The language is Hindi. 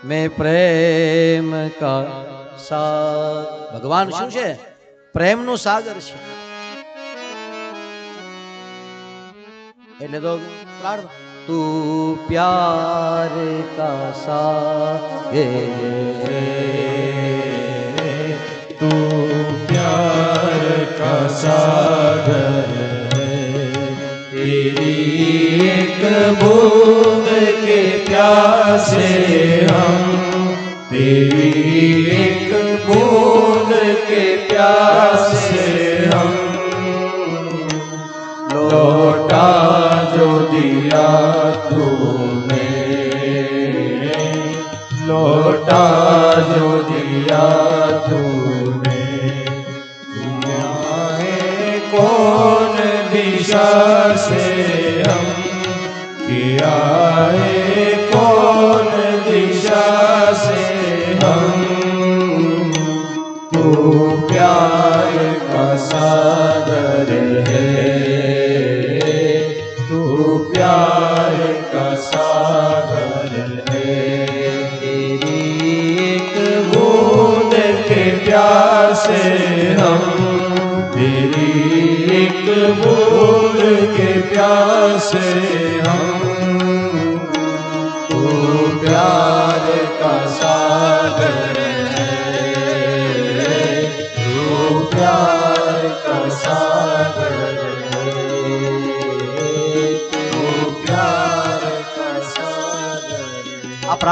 मैं प्रेम का सागर। भगवान શું છે? પ્રેમનો સાગર છે. એટલે તો પ્રાર્થના तू प्यार का सागर तू प्यार का सागर है, तेरी एक बूंद के प्यासे हम, तेरी एक बूंद के प्यासे हम। लौटा जो दिया तूने, लौटा जो दिया तूने, कौन दिशा से हम किया है, कौन दिशा से हम। तू प्यार का सागर है, तू प्यार का सागर है, तेरी एक बूंद के प्यासे हम, तेरी एक बूंद के प्यासे हम।